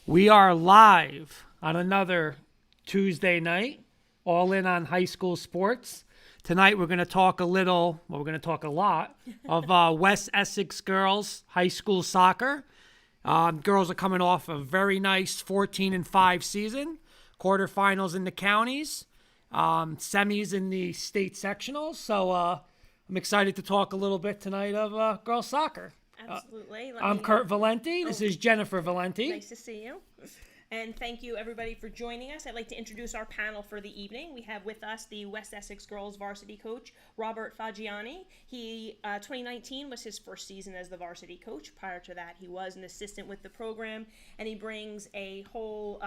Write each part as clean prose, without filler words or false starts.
We are live on another Tuesday night, all in on high school sports. Tonight we're going to talk a lot of West Essex Girls High School Soccer. Girls are coming off a very nice 14-5 season, quarterfinals in the counties, semis in the state sectionals. So I'm excited to talk a little bit tonight of girls soccer. Absolutely. I'm Kurt Valenti. This is Jennifer Valenti. Nice to see you. And thank you, everybody, for joining us. I'd like to introduce our panel for the evening. We have with us the West Essex Girls varsity coach, Robert Faggiani. 2019 was his first season as the varsity coach. Prior to that, he was an assistant with the program, and he brings a whole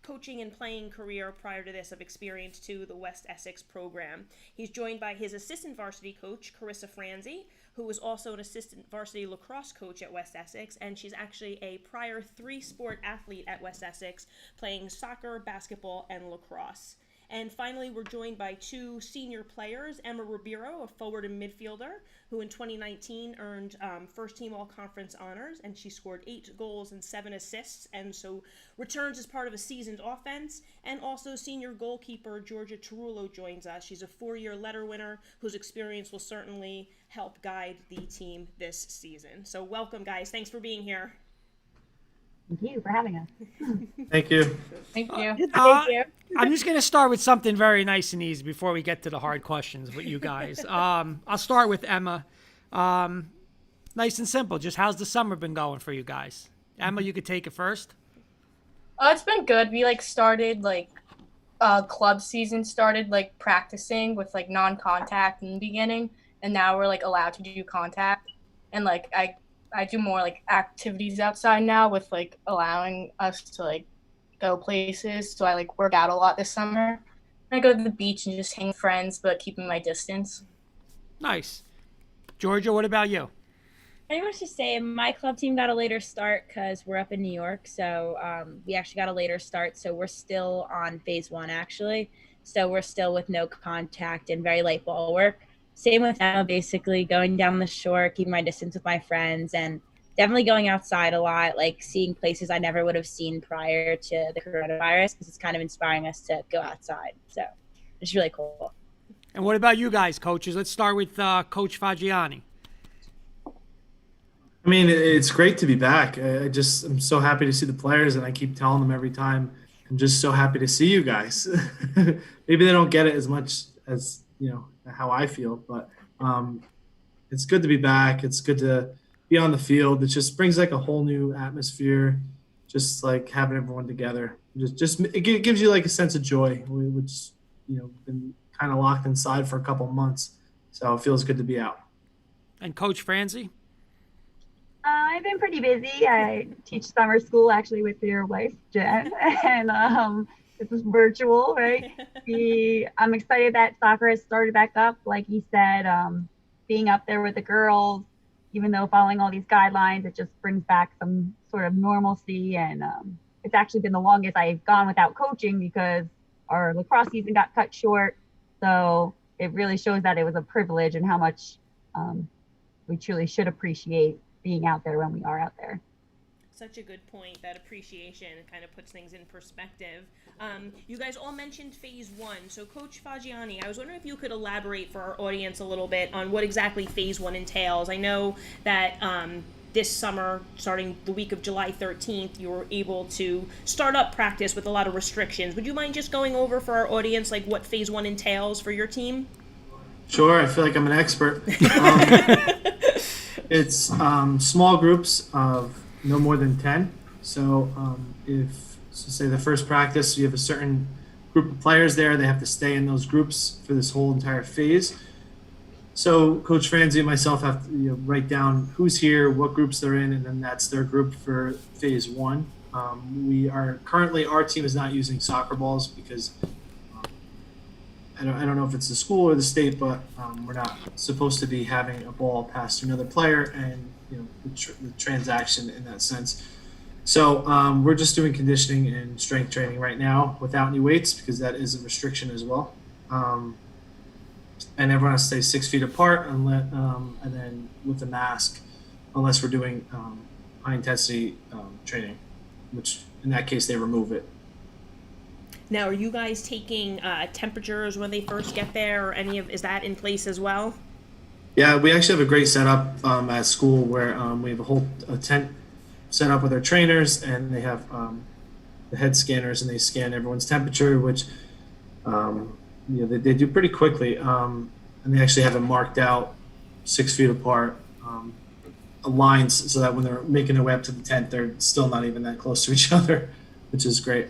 coaching and playing career prior to this of experience to the West Essex program. He's joined by his assistant varsity coach, Carissa Franzi, who was also an assistant varsity lacrosse coach at West Essex, and she's actually a prior 3-sport athlete at West Essex, playing soccer, basketball, and lacrosse. And finally, we're joined by 2 senior players, Emma Ribeiro, a forward and midfielder, who in 2019 earned first team all-conference honors, and she scored 8 goals and 7 assists, and so returns as part of a seasoned offense. And also senior goalkeeper Georgia Tarullo joins us. She's a 4-year letter winner whose experience will certainly help guide the team this season. So welcome, guys. Thanks for being here. Thank you for having us. Thank you. Thank you. Thank you. I'm just going to start with something very nice and easy before we get to the hard questions with you guys. I'll start with Emma. Nice and simple. Just how's the summer been going for you guys? Emma, you could take it first. It's been good. We started club season started practicing with non-contact in the beginning, and now we're allowed to do contact. And I do more activities outside now with allowing us to go places. So I work out a lot this summer. I go to the beach and just hang with friends, but keeping my distance. Nice. Georgia, what about you? I was just saying my club team got a later start because we're up in New York. So we actually got a later start. So we're still on phase 1, actually. So we're still with no contact and very light ball work. Same with Emma, basically going down the shore, keeping my distance with my friends, and definitely going outside a lot, seeing places I never would have seen prior to the coronavirus, because it's kind of inspiring us to go outside. So it's really cool. And what about you guys, coaches? Let's start with Coach Faggiani. I mean, it's great to be back. I'm so happy to see the players, and I keep telling them every time, I'm just so happy to see you guys. Maybe they don't get it as much as, how I feel, but it's good to be back. It's good to be on the field. It just brings a whole new atmosphere, just having everyone together. It gives you a sense of joy, which, been kind of locked inside for a couple of months. So it feels good to be out. And Coach Franzi? I've been pretty busy. I teach summer school actually with your wife, Jen, and this is virtual, right? I'm excited that soccer has started back up. Like you said, being up there with the girls, even though following all these guidelines, it just brings back some sort of normalcy. And it's actually been the longest I've gone without coaching because our lacrosse season got cut short. So it really shows that it was a privilege and how much we truly should appreciate being out there when we are out there. Such a good point. That appreciation kind of puts things in perspective. You guys all mentioned phase 1. So Coach Faggiani, I was wondering if you could elaborate for our audience a little bit on what exactly phase 1 entails. I know that this summer, starting the week of July 13th, you were able to start up practice with a lot of restrictions. Would you mind just going over for our audience what phase 1 entails for your team? Sure. I feel like I'm an expert. It's small groups of no more than 10. So say the first practice, you have a certain group of players there, they have to stay in those groups for this whole entire phase. So Coach Franzi and myself have to write down who's here, what groups they're in, and then that's their group for phase 1. Our team is not using soccer balls because I don't know if it's the school or the state, but we're not supposed to be having a ball pass to another player and the transaction in that sense. So we're just doing conditioning and strength training right now without any weights because that is a restriction as well. And everyone has to stay 6 feet apart and then with a mask, unless we're doing high intensity training. which in that case they remove it. Now, are you guys taking temperatures when they first get there, or is that in place as well? Yeah, we actually have a great setup at school where we have a tent set up with our trainers, and they have the head scanners, and they scan everyone's temperature, which they do pretty quickly, and they actually have it marked out 6 feet apart, lines, so that when they're making their way up to the tent, they're still not even that close to each other, which is great.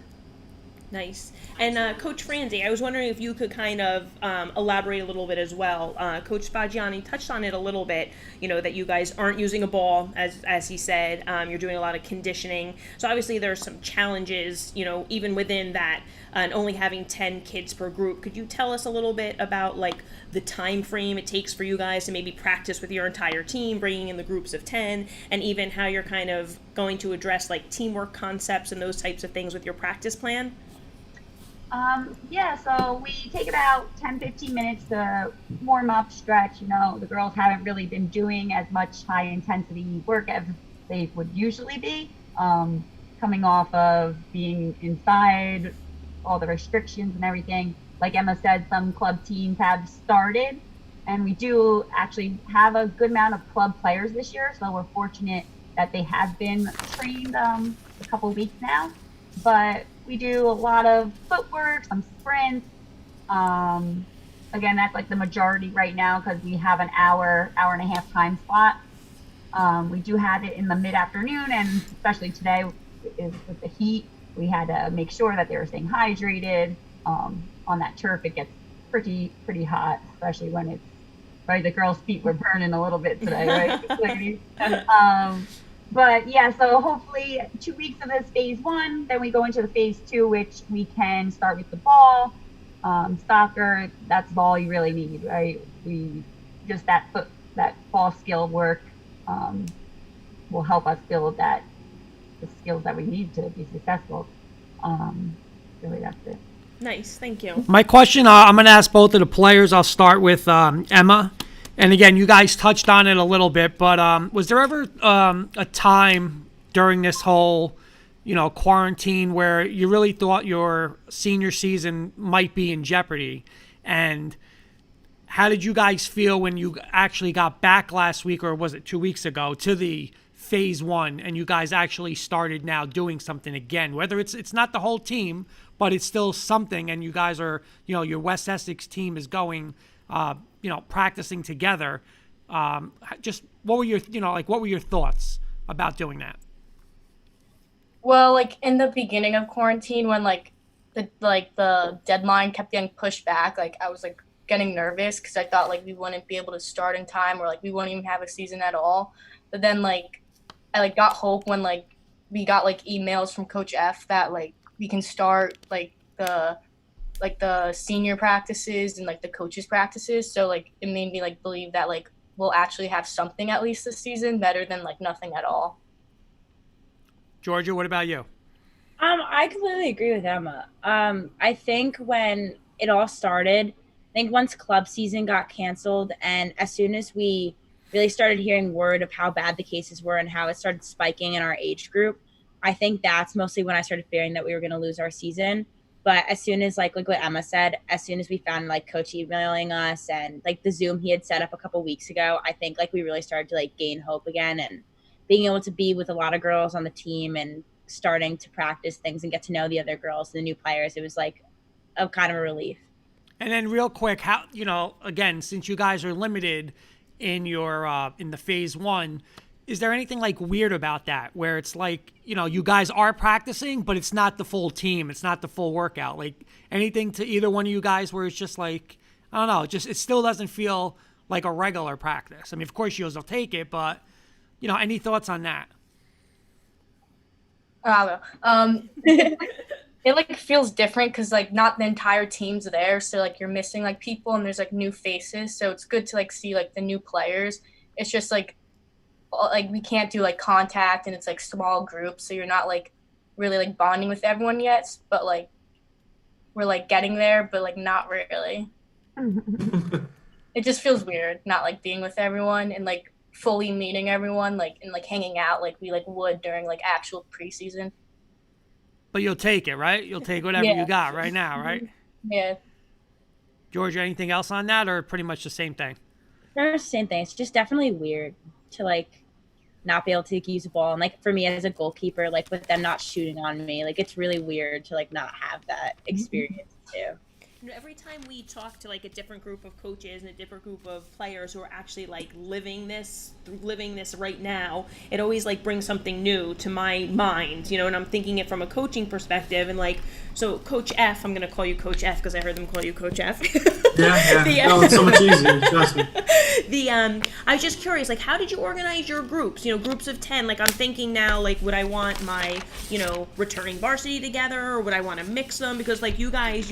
Nice. And Coach Franzi, I was wondering if you could kind of elaborate a little bit as well. Coach Faggiani touched on it a little bit, that you guys aren't using a ball, as he said. You're doing a lot of conditioning. So obviously there's some challenges, even within that, and only having 10 kids per group. Could you tell us a little bit about, like, the time frame it takes for you guys to maybe practice with your entire team, bringing in the groups of 10, and even how you're kind of going to address, like, teamwork concepts and those types of things with your practice plan? Yeah, so we take about 10-15 minutes to warm up, stretch. The girls haven't really been doing as much high intensity work as they would usually be, coming off of being inside, all the restrictions and everything. Like Emma said, some club teams have started, and we do actually have a good amount of club players this year, so we're fortunate that they have been trained a couple weeks now. But we do a lot of footwork, some sprints. Again, that's like the majority right now because we have an hour and a half time slot. We do have it in the mid-afternoon, and especially today with the heat, we had to make sure that they were staying hydrated. On that turf, it gets pretty hot, especially when it's right. The girls' feet were burning a little bit today, right, ladies? But yeah, so hopefully 2 weeks of this phase 1, then we go into the phase 2, which we can start with the ball. Soccer, that's all you really need, right? We just that ball skill work will help us build the skills that we need to be successful. Really, that's it. Nice, thank you. My question, I'm going to ask both of the players. I'll start with Emma. And again, you guys touched on it a little bit, but was there ever a time during this whole, quarantine where you really thought your senior season might be in jeopardy? And how did you guys feel when you actually got back last week, or was it 2 weeks ago, to the phase 1, and you guys actually started now doing something again? Whether it's not the whole team, but it's still something, and you guys are, your West Essex team is going, practicing together. Just what were your thoughts about doing that? Well, like in the beginning of quarantine, when the deadline kept getting pushed back, like I was like getting nervous because I thought like we wouldn't be able to start in time, or like we wouldn't even have a season at all. But then like I like got hope when like we got like emails from Coach F that like we can start like the senior practices and like the coaches practices. So like it made me like believe that like we'll actually have something at least this season, better than like nothing at all. Georgia, what about you? I completely agree with Emma. I think when it all started, I think once club season got canceled, and as soon as we really started hearing word of how bad the cases were and how it started spiking in our age group, I think that's mostly when I started fearing that we were going to lose our season. But as soon as like what Emma said, as soon as we found like coach emailing us and like the Zoom he had set up a couple weeks ago, I think like we really started to like gain hope again, and being able to be with a lot of girls on the team and starting to practice things and get to know the other girls, the new players, it was like a kind of a relief. And then real quick, how, again, since you guys are limited in your in the phase 1, is there anything like weird about that, where it's like, you guys are practicing, but it's not the full team, it's not the full workout? Like anything to either one of you guys where it's just like, I don't know, it still doesn't feel like a regular practice? I mean, of course you guys will take it, but any thoughts on that? It like feels different because like not the entire team's there, so like you're missing like people and there's like new faces, so it's good to like see like the new players. It's just like we can't do like contact, and it's like small groups, so you're not like really like bonding with everyone yet, but like we're like getting there, but like not really. It just feels weird not like being with everyone and like fully meeting everyone, like and like hanging out like we like would during like actual preseason. but you'll take it, right? You'll take whatever Yeah. you got right now, right? Yeah. Georgia, anything else on that, or pretty much the same thing? Same thing. It's just definitely weird to like not be able to use a ball, and like for me as a goalkeeper, like with them not shooting on me, like it's really weird to like not have that experience too. Every time we talk to like a different group of coaches and a different group of players who are actually like living this right now, it always like brings something new to my mind, you know, and I'm thinking it from a coaching perspective. And like, so Coach F, I'm going to call you Coach F because I heard them call you Coach F. Yeah. No, it's so much easier. Trust me. I was just curious, like, how did you organize your groups? You know, groups of 10. Like, I'm thinking now, like, would I want my, you know, returning varsity together, or would I want to mix them? Because, like, you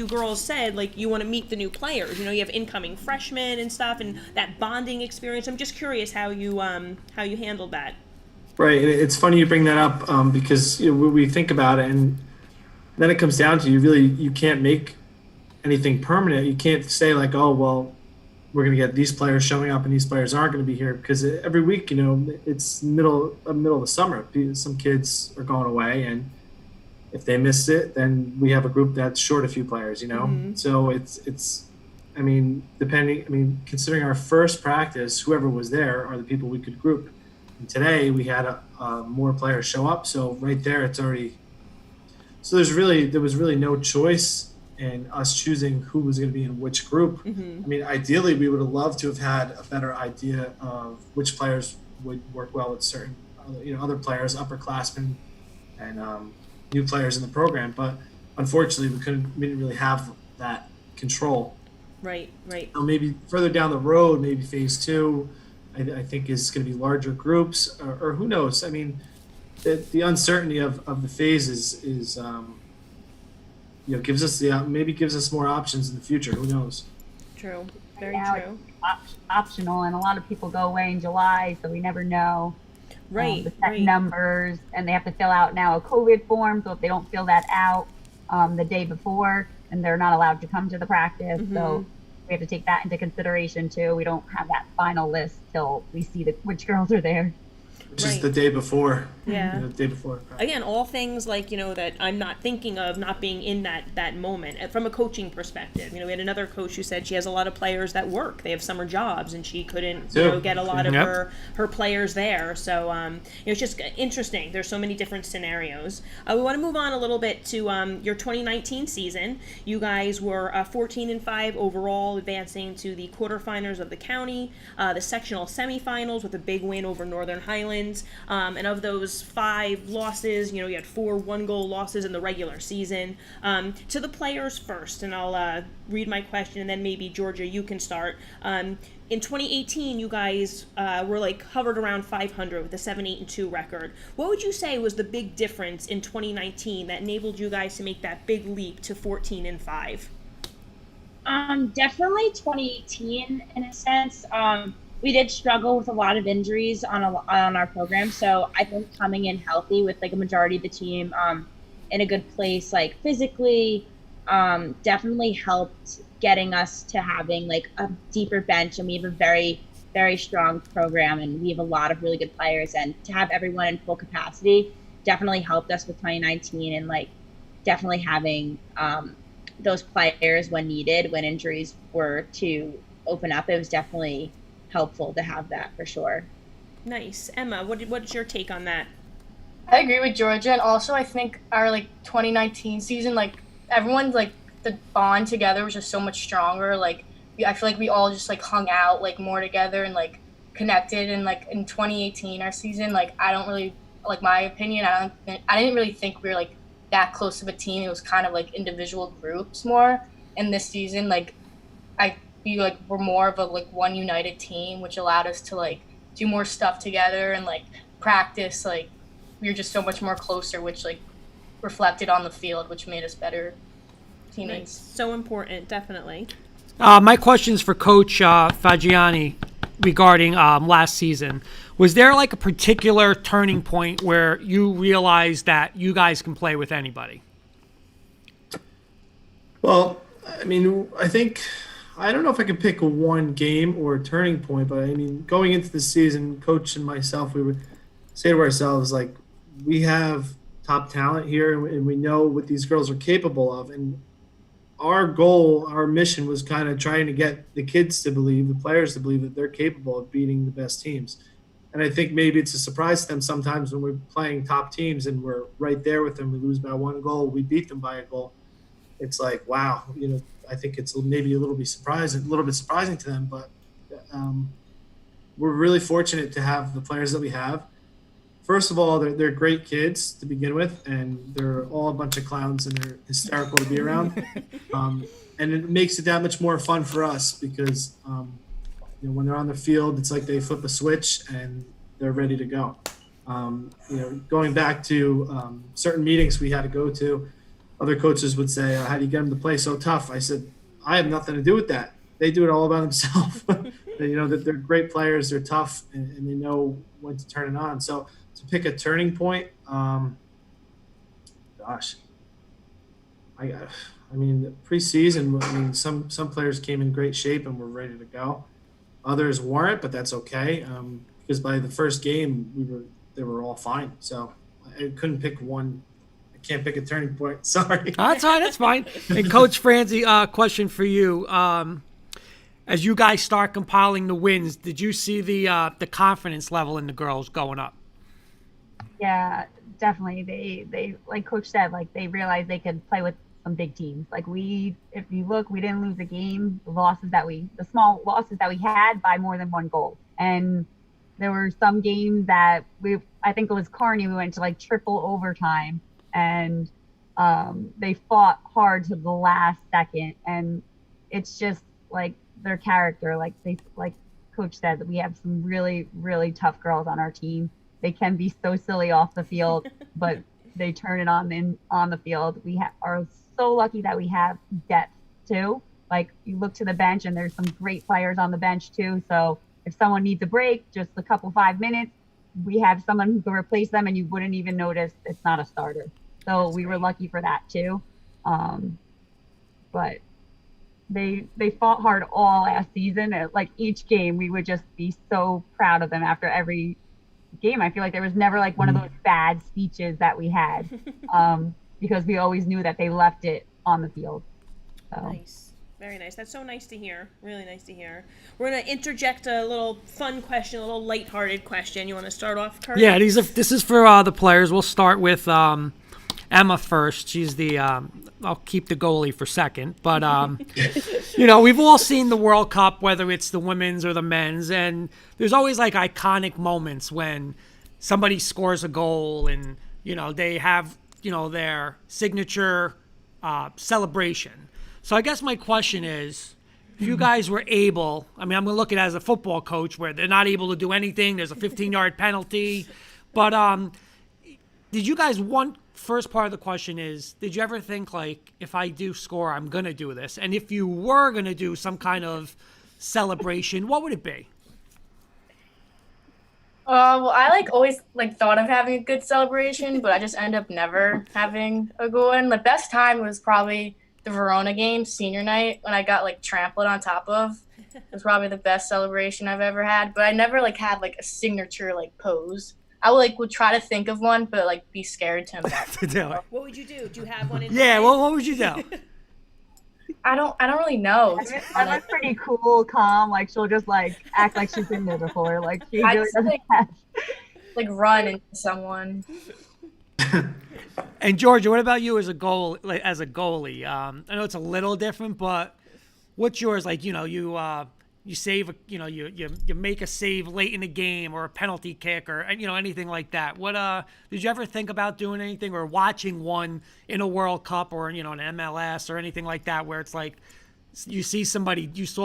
girls said, like, you want to meet the new players. You know, you have incoming freshmen and stuff, and that bonding experience. I'm just curious how you handled that. Right. And it's funny you bring that up because we think about it, and then it comes down to you can't make anything permanent. You can't say like, oh, well, we're going to get these players showing up and these players aren't going to be here, because every week, you know, it's middle of the summer. Some kids are going away, and if they missed it, then we have a group that's short a few players, you know? Mm-hmm. So it's, considering our first practice, whoever was there are the people we could group. And today we had more players show up. So right there, it's already, so there was really no choice in us choosing who was going to be in which group. Mm-hmm. I mean, ideally, we would have loved to have had a better idea of which players would work well with certain, other players, upperclassmen, and new players in the program. But unfortunately, we didn't really have that control. Right. So maybe further down the road, maybe phase 2, I think is going to be larger groups, or who knows? I mean, the uncertainty of the phases is gives us more options in the future. Who knows? True. Very Now true. it's optional, and a lot of people go away in July, so we never know. Right. The set Right. numbers, and they have to fill out now a COVID form. So if they don't fill that out the day before, and they're not allowed to come to the practice. Mm-hmm. So we have to take that into consideration too. We don't have that final list till we see which girls are there. Which is Right. the day before. Yeah. The day before. Again, all things like, you know, that I'm not thinking of not being in that moment from a coaching perspective. You know, we had another coach who said she has a lot of players that work. They have summer jobs, and she couldn't, get a lot of Yep. her players there. So, it's just interesting. There's so many different scenarios. We want to move on a little bit to your 2019 season. You guys were 14-5 overall, advancing to the quarterfinals of the county, the sectional semifinals with a big win over Northern Highlands. And of those 5 losses, you had 4 one-goal losses in the regular season. To the players first, and I'll read my question, and then maybe Georgia, you can start. In 2018, you guys were hovered around 500 with a 7-8-2 record. What would you say was the big difference in 2019 that enabled you guys to make that big leap to 14-5? Definitely 2018 in a sense. We did struggle with a lot of injuries on our program, so I think coming in healthy with a majority of the team in a good place, physically, definitely helped getting us to having a deeper bench, and we have a very, very strong program, and we have a lot of really good players, and to have everyone in full capacity definitely helped us with 2019, and definitely having those players when needed, when injuries were to open up, it was definitely helpful to have that for sure. Nice. Emma, what's your take on that? I agree with Georgia, and also I think our 2019 season, everyone's the bond together was just so much stronger. I feel like we all just hung out more together and connected. And in 2018, our season, I don't really my opinion. I didn't really think we were that close of a team. It was kind of individual groups more. And this season, I feel we're more of a one united team, which allowed us to do more stuff together and practice. We were just so much more closer, which reflected on the field, which made us better teammates. Nice. So important, definitely. My question's for Coach Faggiani regarding last season. Was there a particular turning point where you realized that you guys can play with anybody? Well, I mean, I don't know if I could pick one game or a turning point, but I mean, going into the season, Coach and myself, we would say to ourselves, we have top talent here, and we know what these girls are capable of. And our goal, our mission was kind of trying to get the kids to believe, the players to believe that they're capable of beating the best teams. And I think maybe it's a surprise to them sometimes when we're playing top teams and we're right there with them. We lose by one goal, we beat them by a goal. It's like, wow, I think it's maybe a little bit surprising to them, but we're really fortunate to have the players that we have. First of all, they're great kids to begin with, and they're all a bunch of clowns, and they're hysterical to be around. And it makes it that much more fun for us because when they're on the field, it's like they flip a switch and they're ready to go. Going back to certain meetings we had to go to, other coaches would say, "How do you get them to play so tough?" I said, "I have nothing to do with that. They do it all by themselves." That they're great players, they're tough, and they know when to turn it on. So to pick a turning point, preseason, some players came in great shape and were ready to go. Others weren't, but that's okay, because by the first game they were all fine. So I couldn't pick one. I can't pick a turning point. Sorry. That's fine. And Coach Franzi, question for you. As you guys start compiling the wins, did you see the confidence level in the girls going up? Yeah, definitely. They like Coach said, like they realized they could play with some big teams. Like if you look, we didn't lose a game. The small losses that we had by more than one goal. And there were some games that I think it was Kearney, we went to like triple overtime, and they fought hard to the last second. And it's just like their character, like Coach said, that we have some really, really tough girls on our team. They can be so silly off the field, but they turn it on the field. We are so lucky that we have depth too. Like you look to the bench and there's some great players on the bench too. So if someone needs a break, just a couple 5 minutes, we have someone who can replace them and you wouldn't even notice it's not a starter. So we were lucky for that too. But they fought hard all last season. Like each game, we would just be so proud of them after every game. I feel like there was never like one of those bad speeches that we had, because we always knew that they left it on the field. So. Nice. Very nice. That's so nice to hear. Really nice to hear. We're going to interject a little fun question, a little lighthearted question. You want to start off, Kurt? Yeah, this is for the players. We'll start with Emma first. She's the I'll keep the goalie for second, but we've all seen the World Cup, whether it's the women's or the men's, and there's always like iconic moments when somebody scores a goal and they have their signature celebration. So I guess my question is, if you guys were able, I'm going to look at it as a football coach where they're not able to do anything, there's a 15-yard penalty, but did you guys first part of the question is, did you ever think, like, if I do score, I'm going to do this? And if you were going to do some kind of celebration, what would it be? Well, I always thought of having a good celebration, but I just end up never having a good one. The best time was probably the Verona game, senior night, when I got trampled on top of. It was probably the best celebration I've ever had, but I never had a signature pose. I would try to think of one, but be scared to embark. What would you do? Do you have one in Yeah, mind? well, what would you do? I don't really know. Emma's pretty cool, calm. Like she'll just act like she's been there before. Like she really doesn't have. Run into someone. And Georgia, what about you as a goalie? I know it's a little different, but what's yours? You save, you make a save late in the game or a penalty kick or anything like that. What did you ever think about doing anything or watching one in a World Cup or an MLS or anything like that where it's like you saw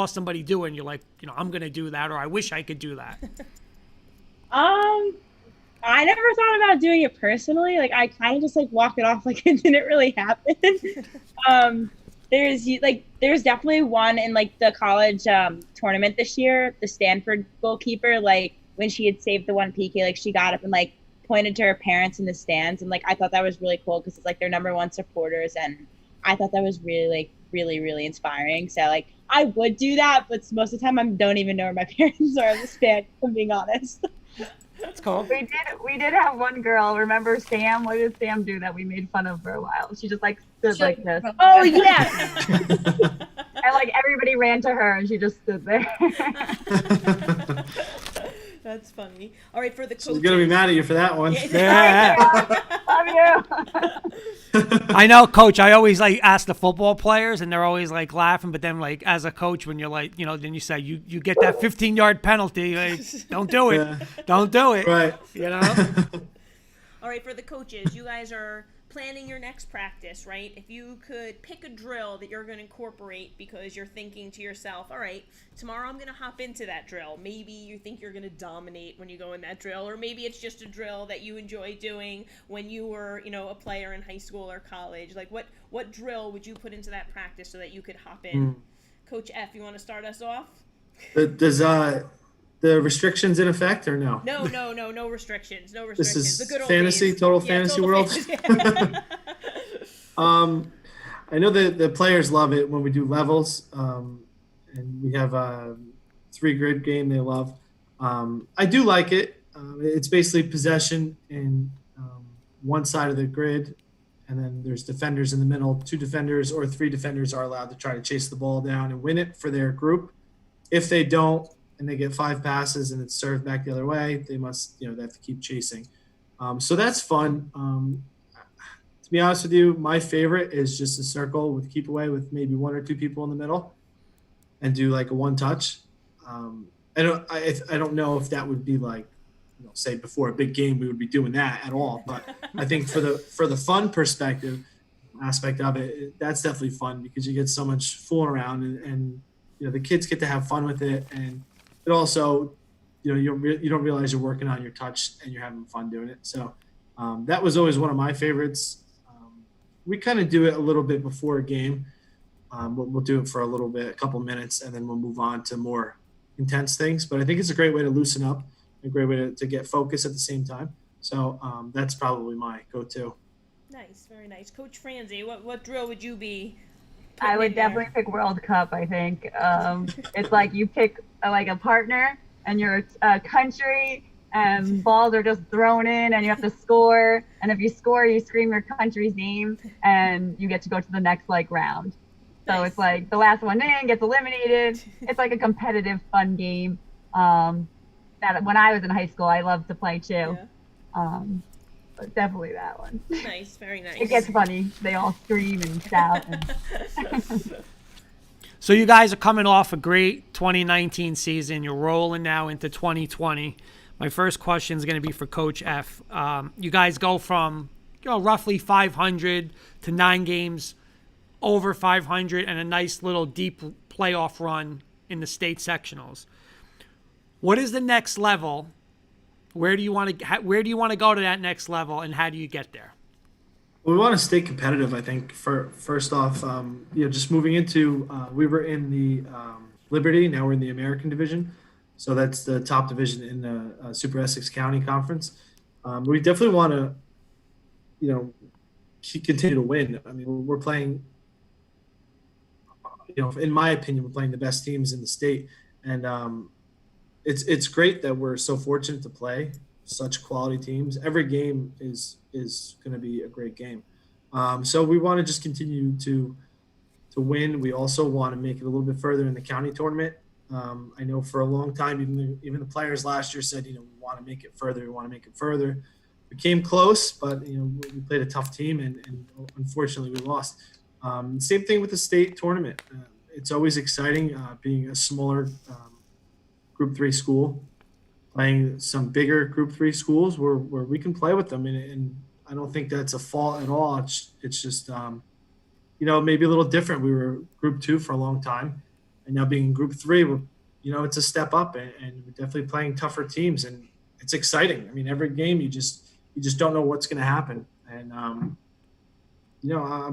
somebody do it and you're like, I'm gonna do that, or I wish I could do that? I never thought about doing it personally. I kind of just walk it off like it didn't really happen. There's definitely one in the college tournament this year. The Stanford goalkeeper, when she had saved the one PK, she got up and pointed to her parents in the stands, and I thought that was really cool because it's their number one supporters, and I thought that was really really really inspiring. So I would do that, but most of the time I don't even know where my parents are in the stand, if I'm being honest. That's cool. We did have one girl. Remember Sam? What did Sam do that we made fun of for a while? She just like stood like this, Oh yeah. and like everybody ran to her, and she just stood there. That's funny. All right, for the coaches. She's gonna be mad at you for that one. Yeah. Love you. I know, Coach. I always like ask the football players, and they're always like laughing. But then, like as a coach, when you're like, then you say you get that 15-yard penalty. Like, don't do it. Yeah. Don't do it. Right. You know. All right, for the coaches, you guys are planning your next practice, right? If you could pick a drill that you're going to incorporate because you're thinking to yourself, all right, tomorrow I'm going to hop into that drill. Maybe you think you're going to dominate when you go in that drill, or maybe it's just a drill that you enjoy doing when you were, a player in high school or college. Like what drill would you put into that practice so that you could hop in? Coach F, you want to start us off? Does the restrictions in effect or no? No restrictions. No restrictions. This is the good old fantasy, days. total Yeah, fantasy total world. fantasy. I know the players love it when we do levels, and we have a 3 grid game they love. I do like it. It's basically possession in one side of the grid, and then there's defenders in the middle. 2 defenders or 3 defenders are allowed to try to chase the ball down and win it for their group. If they don't, and they get 5 passes and it's served back the other way, they must, they have to keep chasing. So that's fun. To be honest with you, my favorite is just a circle with keep away with maybe 1 or 2 people in the middle and do like a 1 touch. I don't know if that would be like, say before a big game, we would be doing that at all. But I think for the fun perspective aspect of it, that's definitely fun because you get so much fooling around and the kids get to have fun with it. And it also, you don't realize you're working on your touch and you're having fun doing it. So that was always one of my favorites. We kind of do it a little bit before a game. We'll do it for a couple minutes, and then we'll move on to more intense things. But I think it's a great way to loosen up, a great way to get focus at the same time. So that's probably my go-to. Nice, very nice. Coach Franzi, what drill would you be? I would definitely pick World Cup. I think it's like you pick like a partner and your country, and balls are just thrown in, and you have to score. And if you score, you scream your country's name, and you get to go to the next round. So Nice. it's like the last one in gets eliminated. It's like a competitive, fun game. That when I was in high school, I loved to play too. Yeah. But definitely that one. Nice, very nice. It gets funny. They all scream and shout. So you guys are coming off a great 2019 season. You're rolling now into 2020. My first question is going to be for Coach F. You guys go from roughly 500 to 9 games over 500 and a nice little deep playoff run in the state sectionals. What is the next level? Where do you want to go to that next level, and how do you get there? We want to stay competitive, I think. First off, just moving into, we were in the Liberty, now we're in the American Division. So that's the top division in the Super Essex County Conference. We definitely want to, continue to win. I mean, we're playing, in my opinion, we're playing the best teams in the state. And it's great that we're so fortunate to play such quality teams. Every game is going to be a great game. So we want to just continue to win. We also want to make it a little bit further in the county tournament. I know for a long time, even the players last year said, we want to make it further. We want to make it further. We came close, but we played a tough team, and unfortunately we lost. Same thing with the state tournament. It's always exciting being a smaller Group 3 school, playing some bigger Group 3 schools where we can play with them, and I don't think that's a fault at all. It's just maybe a little different. We were Group 2 for a long time, and now being in Group 3, it's a step up, and we're definitely playing tougher teams, and it's exciting. I mean, every game you just don't know what's going to happen, and I'm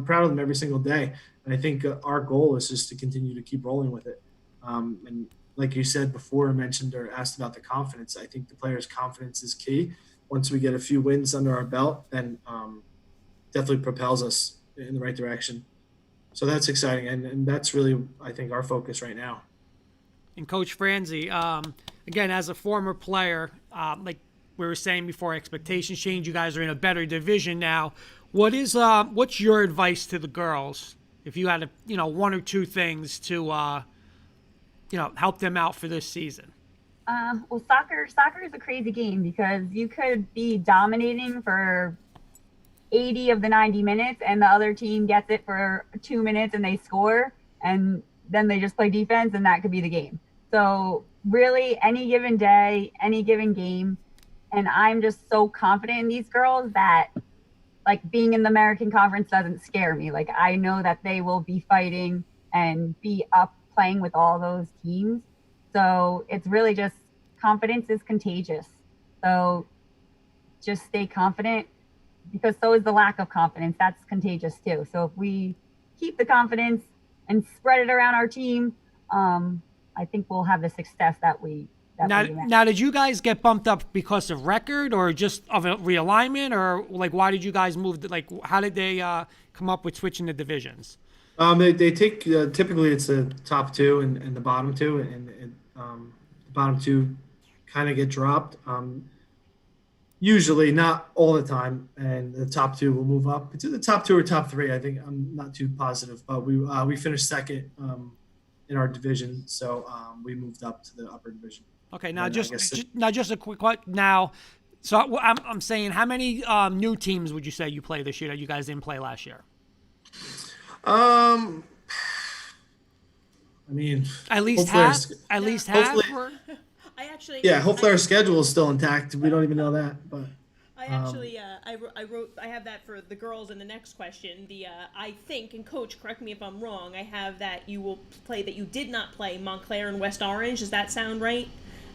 proud of them every single day. And I think our goal is just to continue to keep rolling with it. And like you said before, mentioned or asked about the confidence, I think the players' confidence is key. Once we get a few wins under our belt, then definitely propels us in the right direction. So that's exciting, and that's really, I think, our focus right now. And Coach Franzi, again, as a former player, we were saying before, expectations change. You guys are in a better division now. What's your advice to the girls if you had one or two things to help them out for this season? Well, soccer is a crazy game because you could be dominating for 80 of the 90 minutes and the other team gets it for 2 minutes and they score and then they just play defense and that could be the game. So really any given day, any given game, and I'm just so confident in these girls that like being in the American Conference doesn't scare me. Like I know that they will be fighting and be up playing with all those teams. So it's really just confidence is contagious. So just stay confident because so is the lack of confidence. That's contagious too. So if we keep the confidence and spread it around our team, I think we'll have the success that we Now, did you guys get bumped up because of record or just of a realignment, or like why did you guys move? Like, how did they come up with switching the divisions? They take typically it's the top two and the bottom two, and the bottom two kind of get dropped. Usually, not all the time, and the top two will move up to the top two or top three. I think I'm not too positive, but we finished second in our division, so we moved up to the upper division. Okay, now just a quick question. Now, so I'm saying, how many new teams would you say you play this year that you guys didn't play last year? I mean, at least half. At least half. Hopefully our schedule is still intact. We don't even know that, but. I have that for the girls in the next question. I think, and Coach, correct me if I'm wrong, I have that you did not play Montclair and West Orange. Does that sound right?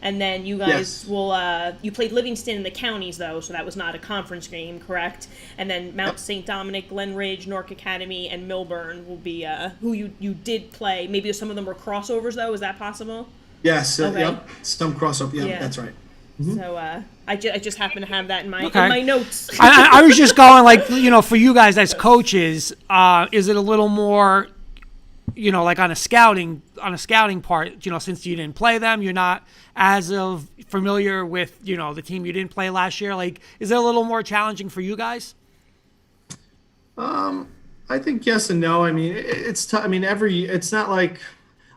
And then you guys you played Livingston in the counties though, so that was not a conference game, correct? And then Mount St. Dominic, Glen Ridge, Newark Academy, and Milburn will be who you did play. Maybe some of them were crossovers though. Is that possible? Yes. Okay. Yep. Some crossover. Yep, yeah, that's right. Mm-hmm. So I just happen to have that in my notes. I was just going like, for you guys as coaches, is it a little more, like on a scouting part, since you didn't play them, you're not as familiar with, the team you didn't play last year. Like, is it a little more challenging for you guys? I think yes and no. I mean, it's tough. I mean, it's not like,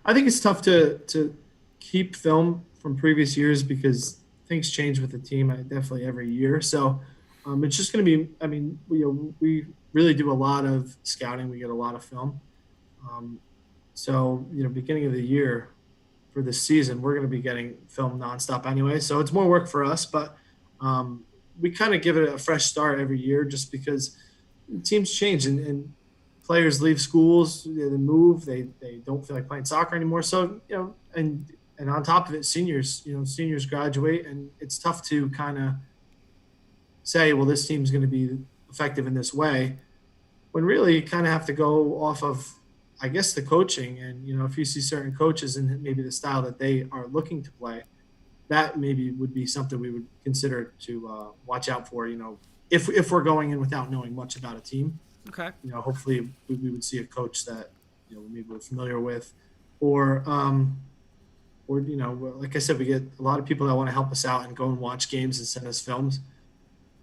I think it's tough to keep film from previous years because things change with the team definitely every year. So it's just going to be, I mean, we really do a lot of scouting. We get a lot of film. So, beginning of the year for this season, we're going to be getting film nonstop anyway. So it's more work for us, but we kind of give it a fresh start every year just because teams change and players leave schools, they move, they don't feel like playing soccer anymore. So, and on top of it, seniors graduate, and it's tough to kind of say, well, this team's going to be effective in this way, when really you kind of have to go off of, I guess, the coaching. And, if you see certain coaches and maybe the style that they are looking to play, that maybe would be something we would consider to watch out for, if we're going in without knowing much about a team. Okay. Hopefully we would see a coach that, maybe we're familiar with, or like I said, we get a lot of people that want to help us out and go and watch games and send us films,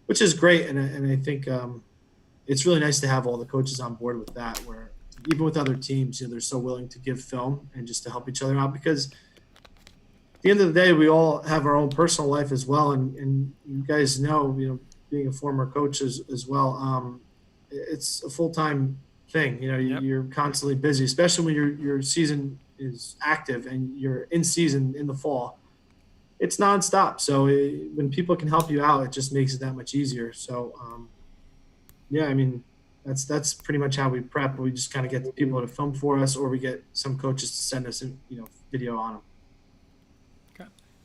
which is great. And I think it's really nice to have all the coaches on board with that, where even with other teams, they're so willing to give film and just to help each other out, because at the end of the day, we all have our own personal life as well. And you guys know, being a former coach as well, it's a full-time thing. Yep. You're constantly busy, especially when your season is active and you're in season in the fall. It's nonstop. So when people can help you out, it just makes it that much easier. So, I mean, that's pretty much how we prep. We just kind of get the people to film for us, or we get some coaches to send us, video on them.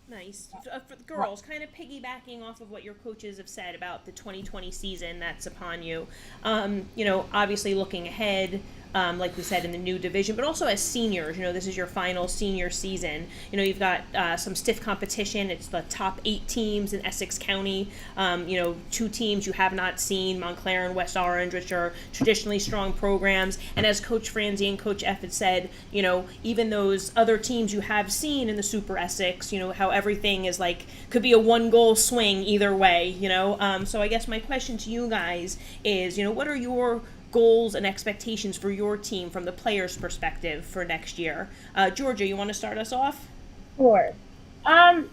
Nice. For the girls, kind of piggybacking off of what your coaches have said about the 2020 season that's upon you, obviously looking ahead, like we said, in the new division, but also as seniors, this is your final senior season. You've got some stiff competition. It's the top 8 teams in Essex County. 2 teams you have not seen, Montclair and West Orange, which are traditionally strong programs. And as Coach Franzi and Coach F had said, even those other teams you have seen in the Super Essex, however everything is like could be a 1-goal swing either way, you know. So I guess my question to you guys is, you know, what are your goals and expectations for your team from the players' perspective for next year? Georgia, you want to start us off? Sure.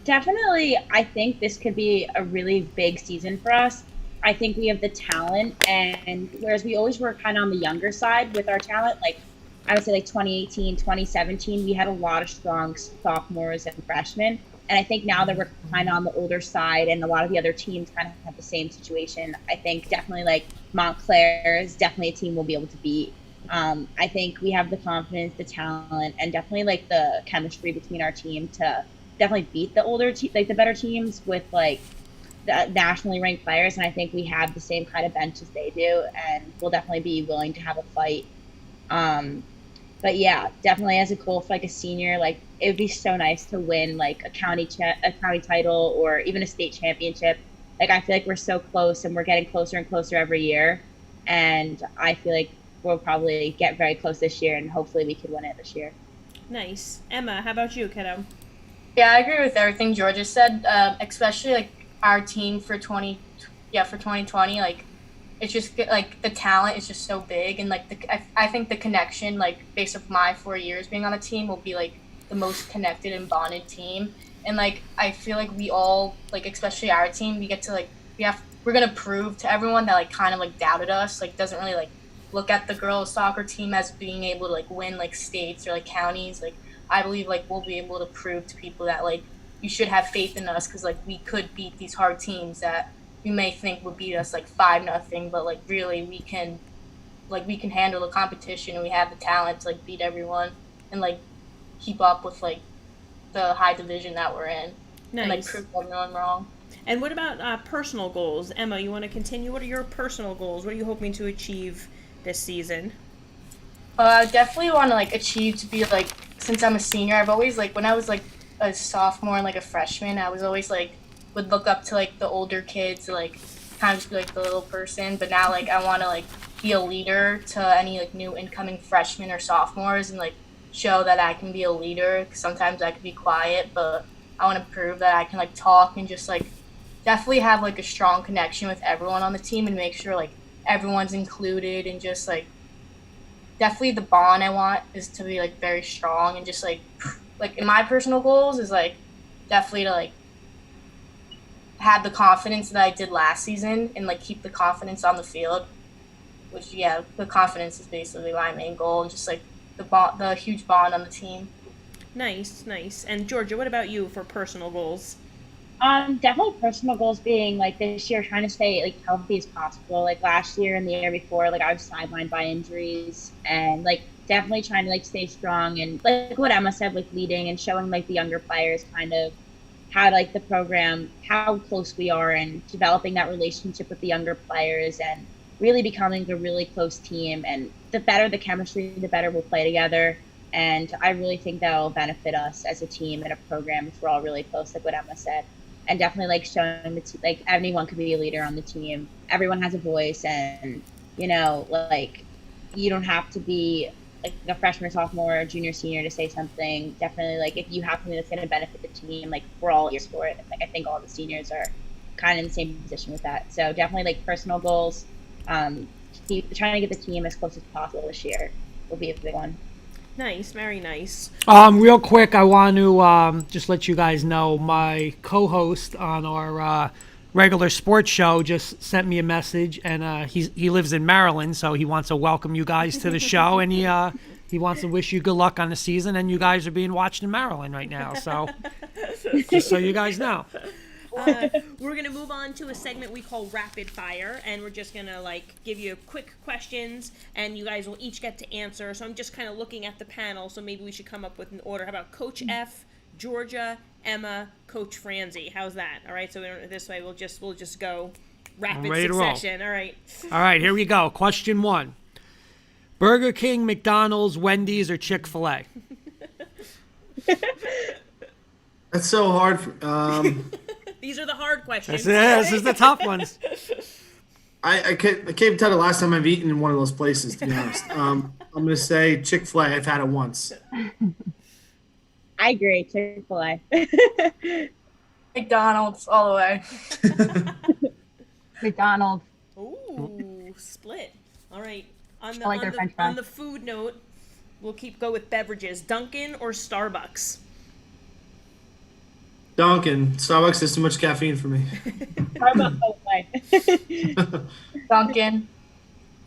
Definitely, I think this could be a really big season for us. I think we have the talent, and whereas we always were kind of on the younger side with our talent, like I would say like 2018, 2017, we had a lot of strong sophomores and freshmen. And I think now that we're kind of on the older side and a lot of the other teams kind of have the same situation, I think definitely like Montclair is definitely a team we'll be able to beat. I think we have the confidence, the talent, and definitely like the chemistry between our team to definitely beat the like the better teams with like the nationally ranked players. And I think we have the same kind of bench as they do, and we'll definitely be willing to have a fight. But yeah, definitely as a goal for like a senior, like it would be so nice to win like a county title or even a state championship. Like I feel like we're so close and we're getting closer and closer every year. And I feel like we'll probably get very close this year, and hopefully we could win it this year. Nice. Emma, how about you, kiddo? Yeah, I agree with everything Georgia said, especially like our team for 2020, like it's just like the talent is just so big, and like I think the connection, like based off my 4 years being on the team, will be like the most connected and bonded team. And like I feel like we all, like especially our team, we get to like we're gonna prove to everyone that like kind of like doubted us, like doesn't really like look at the girls soccer team as being able to like win like states or like counties. Like I believe like we'll be able to prove to people that like you should have faith in us, because like we could beat these hard teams that you may think would beat us like 5-0, but like really we can handle the competition, and we have the talent to like beat everyone and like keep up with like the high division that we're in. Nice. And like prove everyone wrong. And what about personal goals? Emma, you want to continue? What are your personal goals? What are you hoping to achieve this season? I definitely want to like achieve to be like, since I'm a senior, I've always like when I was like a sophomore and like a freshman, I was always like would look up to like the older kids to like kind of just be like the little person. But now like I want to like be a leader to any like new incoming freshmen or sophomores, and like show that I can be a leader. 'Cause sometimes I can be quiet, but I want to prove that I can like talk and just like definitely have like a strong connection with everyone on the team, and make sure like everyone's included, and just like definitely the bond I want is to be like very strong, and just like in my personal goals is like definitely to like have the confidence that I did last season, and like keep the confidence on the field, which yeah, the confidence is basically my main goal, and just like the huge bond on the team. Nice. And Georgia, what about you for personal goals? Definitely personal goals being like this year trying to stay like healthy as possible. Like last year and the year before, like I was sidelined by injuries, and like definitely trying to like stay strong, and like what Emma said, like leading and showing like the younger players kind of how like the program, how close we are, and developing that relationship with the younger players, and really becoming a really close team. And the better the chemistry, the better we'll play together. And I really think that will benefit us as a team and a program if we're all really close, like what Emma said. And definitely like showing like anyone could be a leader on the team. Everyone has a voice, and you know, like you don't have to be like a freshman, sophomore, junior, senior to say something. Definitely like if you have something that's going to benefit the team, like we're all ears for it. Like I think all the seniors are kind of in the same position with that. So definitely like personal goals. Keep trying to get the team as close as possible this year will be a big one. Nice, very nice. Real quick, I want to just let you guys know my co-host on our regular sports show just sent me a message, and he lives in Maryland, so he wants to welcome you guys to the show, and he wants to wish you good luck on the season, and you guys are being watched in Maryland right now, so just so you guys know. We're going to move on to a segment we call Rapid Fire, and we're just going to like give you quick questions, and you guys will each get to answer. So I'm just kind of looking at the panel, so maybe we should come up with an order. How about Coach F, Georgia, Emma, Coach Franzi? How's that? All right, so this way we'll just go rapid succession. All right. All right, here we go. Question 1. Burger King, McDonald's, Wendy's, or Chick-fil-A? That's so hard. These are the hard questions. This is the tough ones. I can't tell the last time I've eaten in one of those places, to be honest. I'm going to say Chick-fil-A. I've had it once. I agree. Chick-fil-A. McDonald's all the way. McDonald's. Ooh, split. All right. On the I like their French fries. on the food note, we'll go with beverages. Dunkin' or Starbucks? Dunkin'. Starbucks is too much caffeine for me. Starbucks all the way. Dunkin'.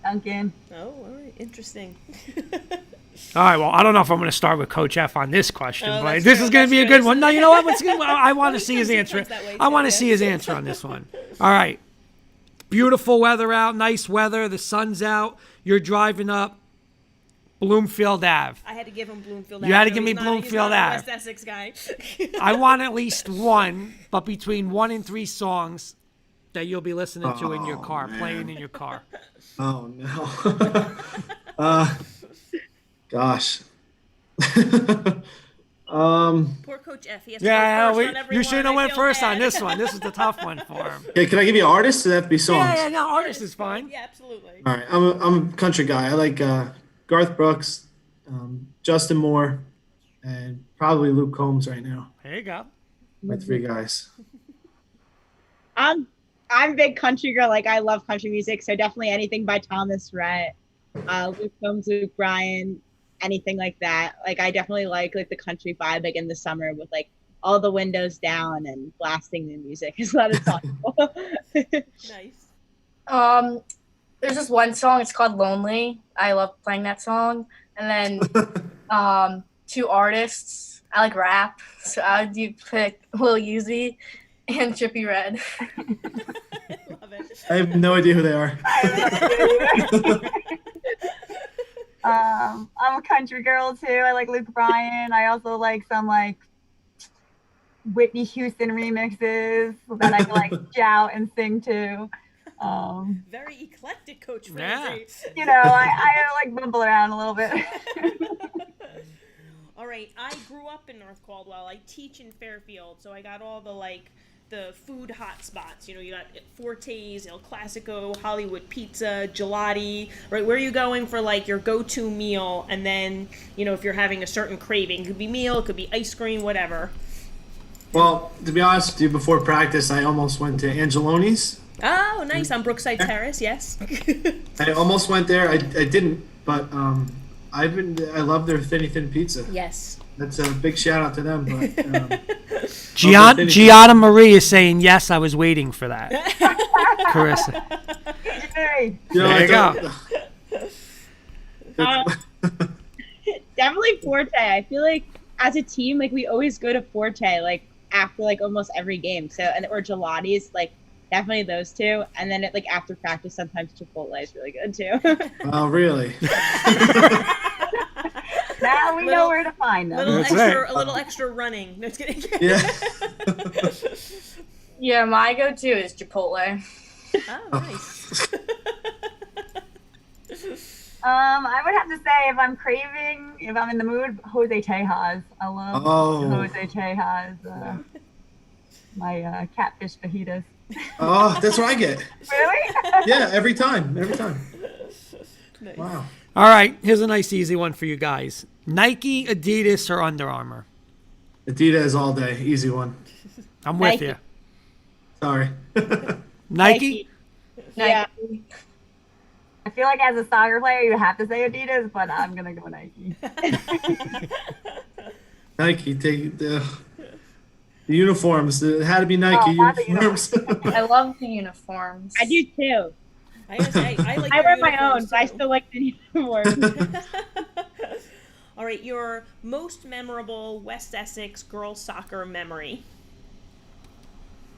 Dunkin'. Oh, all right. Interesting. All right, well, I don't know if I'm going to start with Coach F on this question, Oh, but that's this true, is going to that's be a true. good one. No, you know what? I want to see his He answer. comes that way I too, want to yeah. see his answer on this one. All right. Beautiful weather out, nice weather. The sun's out. You're driving up Bloomfield Ave. I had to give him Bloomfield. You had to Ave. give me He's not- Bloomfield he's not a Ave. West Essex guy. I want at least one, but between 1 and 3 songs that you'll be listening to in your car, man. playing in your car. Oh no. Gosh. Poor Coach F. He has to Yeah, go first on every you one. shouldn't I have went feel first on bad. this one. This is the tough one for him. Okay, can I give you artists or that be songs? Yeah, no, artist is fine. Yeah, absolutely. All right, I'm a country guy. I like Garth Brooks, Justin Moore, and probably Luke Combs right now. There you go. My 3 guys. I'm a big country girl. Like, I love country music, so definitely anything by Thomas Rhett, Luke Combs, Luke Bryan, anything like that. Like, I definitely like the country vibe, like in the summer with like all the windows down and blasting the music. It's a lot of fun. Nice. There's this one song. It's called "Lonely." I love playing that song. And then 2 artists. I like rap, so I would pick Lil Uzi and Trippie Redd. Love it. I have no idea who they are. I'm a country girl too. I like Luke Bryan. I also like some like Whitney Houston remixes that I can like shout and sing to. Very eclectic, Coach Yeah. Franzi. You know, I like bumble around a little bit. All right, I grew up in North Caldwell. I teach in Fairfield, so I got all the food hot spots. You know, you got Forte's, El Clasico, Hollywood Pizza, Gelati. Right, where are you going for like your go-to meal? And then, you know, if you're having a certain craving, it could be meal, it could be ice cream, whatever. Well, to be honest with you, before practice, I almost went to Angeloni's. Oh, nice, on Brookside Terrace, yes. I almost went there. I didn't, but I love their thin pizza. Yes. That's a big shout out to them. But Gianna Marie is saying, yes, I was waiting for that. Carissa. Hey, you know, There you I go. thought- Definitely Forte. I feel like as a team, like we always go to Forte like after like almost every game. So or Gelati's, like definitely those 2. And then like after practice, sometimes Chipotle is really good too. Oh, really? now we know where to find them. That's right. A little extra running. No, just kidding. Yeah. Yeah, my go-to is Chipotle. Oh, nice. I would have to say if I'm craving, if I'm in the mood, Jose Tejas. I love Oh. Jose Tejas. My catfish fajitas. Oh, that's what I get. Really? Yeah, every time. Nice. Wow. All right, here's a nice easy one for you guys. Nike, Adidas, or Under Armour? Adidas all day. Easy one. I'm with Nike. you. Sorry. Nike? Yeah. I feel like as a soccer player, you have to say Adidas, but I'm gonna go Nike. Nike, take the uniforms. It had to be Nike not the uniforms. I love the uniforms. I do too. I like I your wear my own, uniforms, but I too. still like the uniform. All right, your most memorable West Essex girls soccer memory.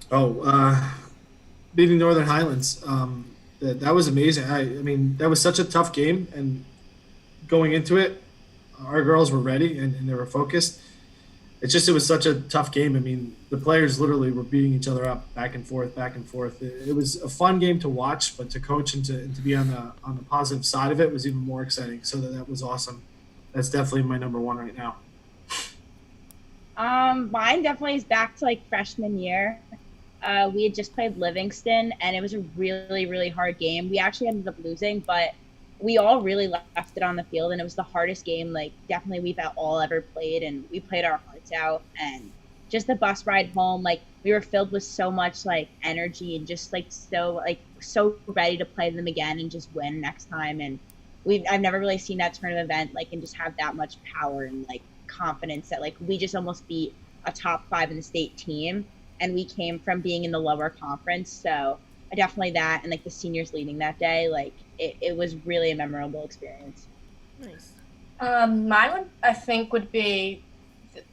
Beating Northern Highlands. That was amazing. I mean, that was such a tough game, and going into it, our girls were ready and they were focused. It was such a tough game. I mean, the players literally were beating each other up back and forth, back and forth. It was a fun game to watch, but to coach and to be on the positive side of it was even more exciting. So that was awesome. That's definitely my number 1 right now. Mine definitely is back to like freshman year. We had just played Livingston, and it was a really, really hard game. We actually ended up losing, but we all really left it on the field, and it was the hardest game, like definitely we've all ever played, and we played our hearts out. And just the bus ride home, like we were filled with so much like energy and just like so ready to play them again and just win next time. And I've never really seen that turn of event like and just have that much power and like confidence that like we just almost beat a top 5 in the state team, and we came from being in the lower conference. So definitely that, and like the seniors leading that day, like it was really a memorable experience. Nice. Mine would, I think, would be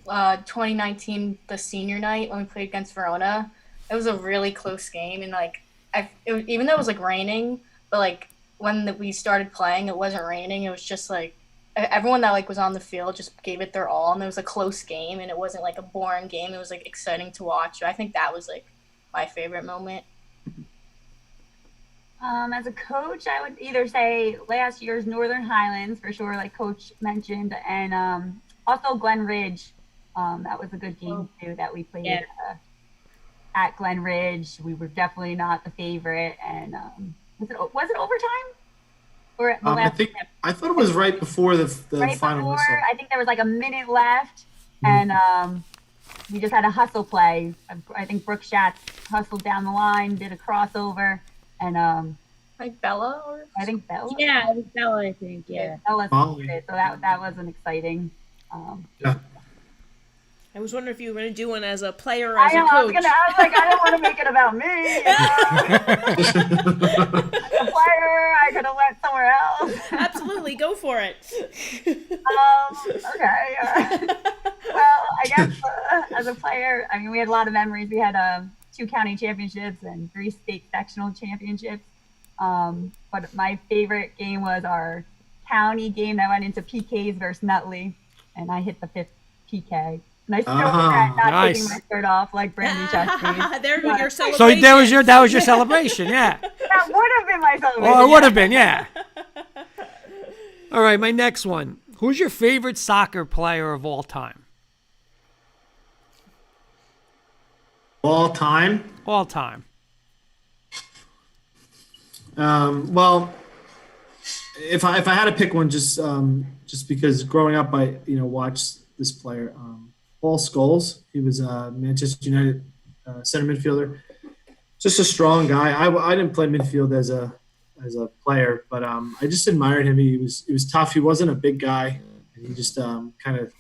2019, the senior night when we played against Verona. It was a really close game, and like even though it was like raining, but like when we started playing, it wasn't raining. It was just like everyone that like was on the field just gave it their all, and it was a close game, and it wasn't like a boring game. It was like exciting to watch. So I think that was like my favorite moment. As a coach, I would either say last year's Northern Highlands for sure, like Coach mentioned, and also Glen Ridge. That was a good game too that we played at Glen Ridge. We were definitely not the favorite, and was it overtime? Or at the last I thought it was right before the right final before, whistle. I think there was like a minute left, and we just had a hustle play. I think Brooke Schatz hustled down the line, did a crossover, and Like Bella, or I think Bella. Yeah, it was Bella, I think. Yeah. Bella Molly. scored it, so that was an exciting. Yeah. I was wondering if you were going to do one as a player or I as a know. I was coach. like, I don't want to make it about me. As a player, I could have went somewhere else. Absolutely, go for it. Okay. Well, I guess as a player, I mean, we had a lot of memories. We had 2 county championships and 3 state sectional championships. But my favorite game was our county game that went into PKs versus Nutley, and I hit the 5th PK. And I still regret not taking my shirt off like Brandy Chesky. There was your So celebration. that was your celebration, yeah. That would have been my celebration. Well, it would have been, yeah. All right, my next one. Who's your favorite soccer player of all time? All time? All time. Well, if I had to pick one, just because growing up, I watched this player, Paul Scholes. He was a Manchester United center midfielder. Just a strong guy. I didn't play midfield as a player, but I just admired him. He was tough. He wasn't a big guy. He just kind of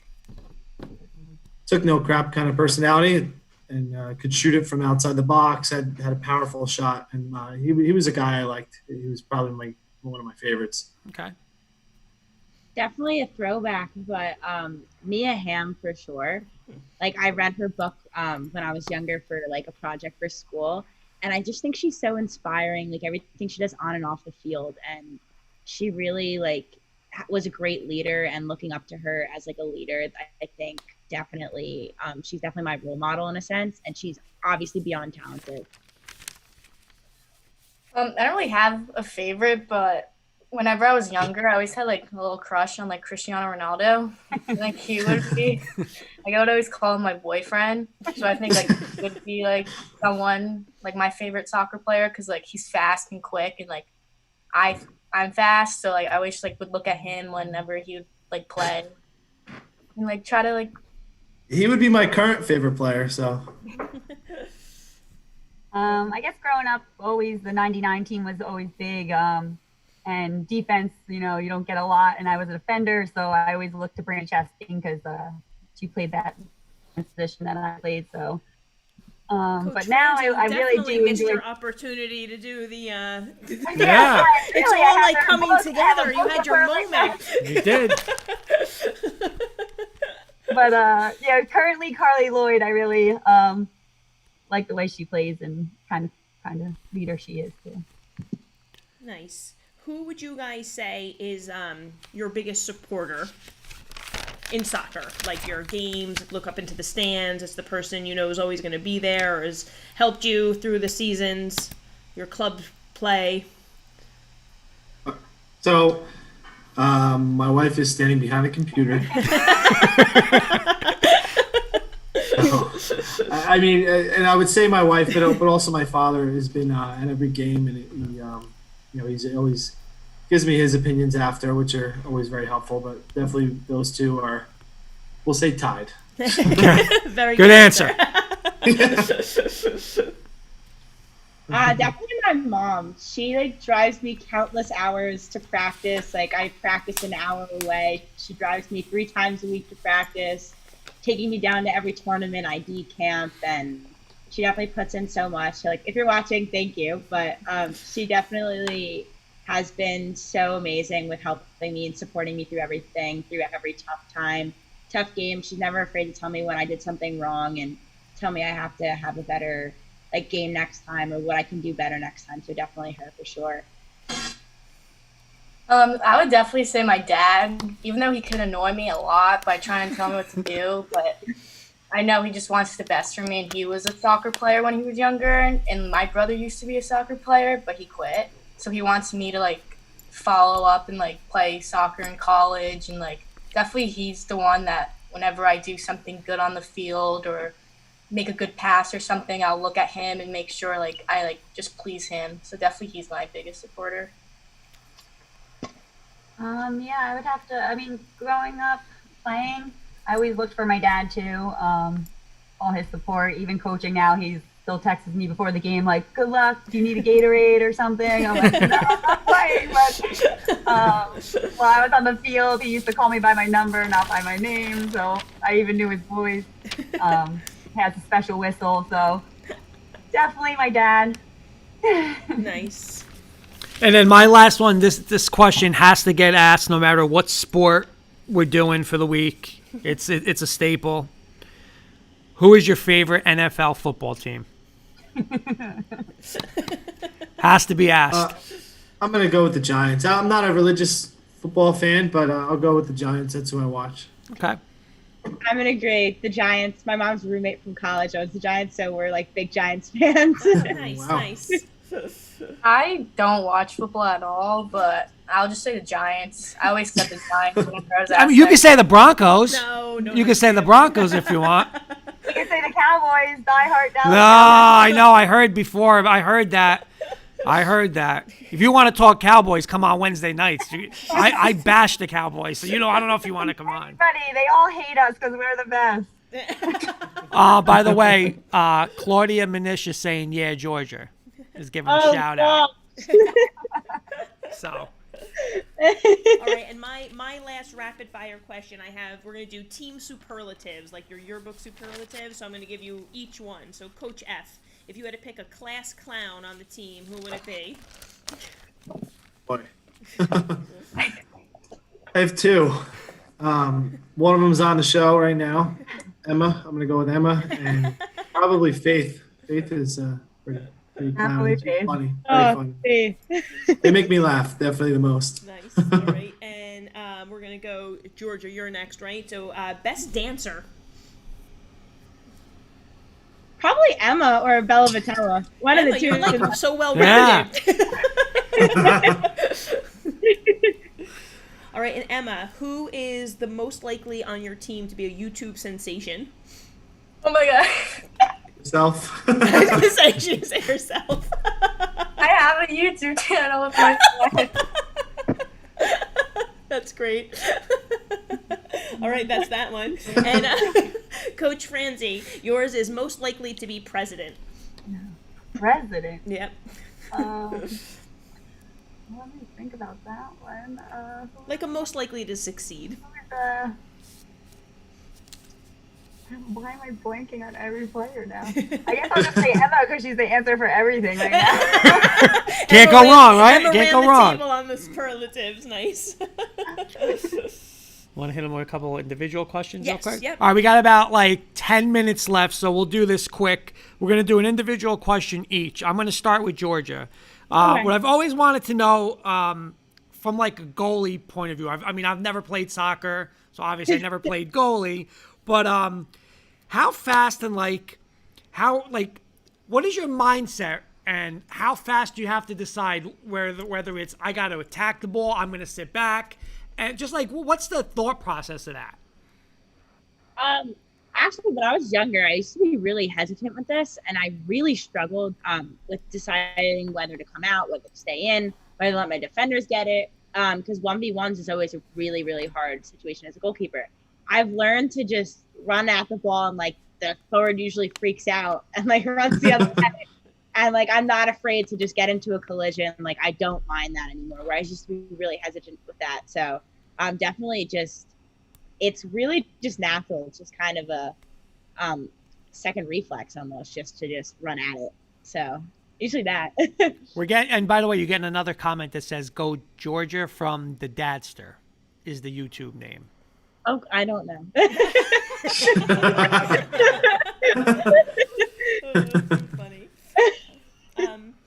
took no crap kind of personality, and could shoot it from outside the box. Had a powerful shot, and he was a guy I liked. He was probably one of my favorites. Okay. Definitely a throwback, but Mia Hamm for sure. Like I read her book when I was younger for like a project for school, and I just think she's so inspiring. Like everything she does on and off the field, and she really like was a great leader. And looking up to her as like a leader, I think definitely she's definitely my role model in a sense, and she's obviously beyond talented. I don't really have a favorite, but whenever I was younger, I always had like a little crush on like Cristiano Ronaldo. Like he would be, like I would always call him my boyfriend. So I think like he would be like someone like my favorite soccer player because like he's fast and quick, and like I'm fast, so like I always like would look at him whenever he would like play and like try to like. He would be my current favorite player. So. I guess growing up, always the '99 team was always big. And defense, you don't get a lot. And I was a defender, so I always looked to Brandy Chastain because she played that position that I played. So, but now I really do missed enjoy your opportunity to do the. Yeah. It's all like coming together. You had your moment. You did. But currently Carly Lloyd, I really like the way she plays and kind of leader she is too. Nice. Who would you guys say is your biggest supporter in soccer? Like your games, look up into the stands. It's the person you know is always going to be there, or has helped you through the seasons, your club play. So, my wife is standing behind the computer. I mean, and I would say my wife, but also my father has been at every game, and he's always gives me his opinions after, which are always very helpful. But definitely those two are, we'll say, tied. Very Good answer. Definitely my mom. She like drives me countless hours to practice. Like I practice an hour away. She drives me 3 times a week to practice, taking me down to every tournament, ID camp, and she definitely puts in so much. So, like if you're watching, thank you. But she definitely has been so amazing with helping me and supporting me through everything, through every tough time, tough game. She's never afraid to tell me when I did something wrong and tell me I have to have a better like game next time or what I can do better next time. So definitely her for sure. I would definitely say my dad, even though he could annoy me a lot by trying to tell me what to do, but I know he just wants the best for me, and he was a soccer player when he was younger, and my brother used to be a soccer player, but he quit. So he wants me to like follow up and like play soccer in college, and like definitely he's the one that whenever I do something good on the field or make a good pass or something, I'll look at him and make sure like I like just please him. So definitely he's my biggest supporter. Yeah, I would have to. I mean, growing up playing, I always looked for my dad too. All his support, even coaching now, he still texts me before the game like, "Good luck. Do you need a Gatorade or something?" I'm like, "No, I'm not playing." But while I was on the field, he used to call me by my number, not by my name. So I even knew his voice. He has a special whistle, so definitely my dad. Nice. And then my last one, this question has to get asked no matter what sport we're doing for the week. It's a staple. Who is your favorite NFL football team? Has to be asked. I'm going to go with the Giants. I'm not a religious football fan, but I'll go with the Giants. That's who I watch. Okay. I'm gonna agree. The Giants. My mom's roommate from college owns the Giants, so we're like big Giants fans. Nice, Wow. nice. I don't watch football at all, but I'll just say the Giants. I always said the Giants whenever I was I mean, you can say the Broncos. No, You can say the Broncos if you want. You can say the Cowboys, diehard Dallas. No, I know. I heard before. I heard that. If you want to talk Cowboys, come on Wednesday nights. I bash the Cowboys, so I don't know if you want to come on. Everybody, they all hate us because we're the best. By the way, Claudia Manish is saying, yeah, Georgia is giving a shout out. So. All right, and my last rapid fire question we're going to do team superlatives, like your yearbook superlatives. So I'm going to give you each one. So Coach F, if you had to pick a class clown on the team, who would it be? Boy. I have two. One of them's on the show right now. Emma. I'm going to go with Emma. And probably Faith. Faith is pretty Happily clowny. Faith. Funny. Very funny. They make me laugh. Definitely the most. Nice. All right, and we're going to go, Georgia, you're next, right? So best dancer. Probably Emma or Bella Vitella. One Emma, of the two. you're like so well Yeah. rounded. All right, and Emma, who is the most likely on your team to be a YouTube sensation? Oh my god. Yourself. I was gonna say she didn't say herself. I have a YouTube channel with my friend. That's great. All right, that's that one. And Coach Franzi, yours is most likely to be president. President. Yep. Let me think about that one. Like a most likely to succeed. Why am I blanking on every player now? I guess I'll just say Emma because she's the answer for everything right now. Can't go wrong, right? Emma Can't ran go the wrong. table on the superlatives. Nice. Want to hit them with a couple of individual questions Yes, real quick? yep. All right, we got about like 10 minutes left, so we'll do this quick. We're going to do an individual question each. I'm going to start with Georgia. What I've always wanted to know from like a goalie point of view, I've never played soccer, so obviously I never played goalie, but how fast and what is your mindset and how fast do you have to decide whether it's I got to attack the ball, I'm going to sit back, and just like what's the thought process of that? Actually, when I was younger, I used to be really hesitant with this, and I really struggled with deciding whether to come out, whether to stay in. I let my defenders get it. Because 1v1s is always a really, really hard situation as a goalkeeper. I've learned to just run at the ball and like the forward usually freaks out and like runs the other way. And like I'm not afraid to just get into a collision. Like I don't mind that anymore. Where I used to be really hesitant with that. So I'm definitely just it's really just natural. It's just kind of a second reflex almost just to just run at it. So usually that. We're getting, and by the way, you're getting another comment that says "Go Georgia" from the Dadster, is the YouTube name. Oh, I don't know. Too funny.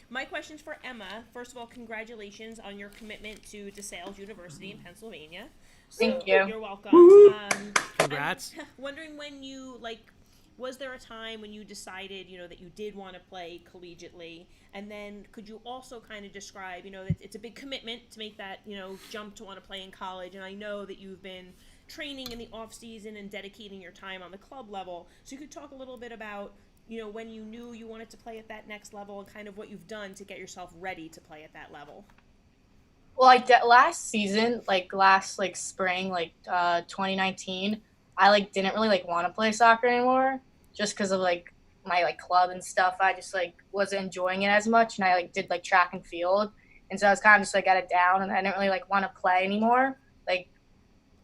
My question's for Emma. First of all, congratulations on your commitment to DeSales University in Pennsylvania. Thank you. You're welcome. Congrats. I'm wondering when you was there a time when you decided, that you did want to play collegiately? And then could you also kind of describe, that it's a big commitment to make that, jump to want to play in college. And I know that you've been training in the off season and dedicating your time on the club level. So you could talk a little bit about, when you knew you wanted to play at that next level and kind of what you've done to get yourself ready to play at that level. Well, last season, last spring, 2019, I didn't really want to play soccer anymore, just because of my club and stuff. I just wasn't enjoying it as much, and I did track and field, and so I was kind of just at it down, and I didn't really want to play anymore.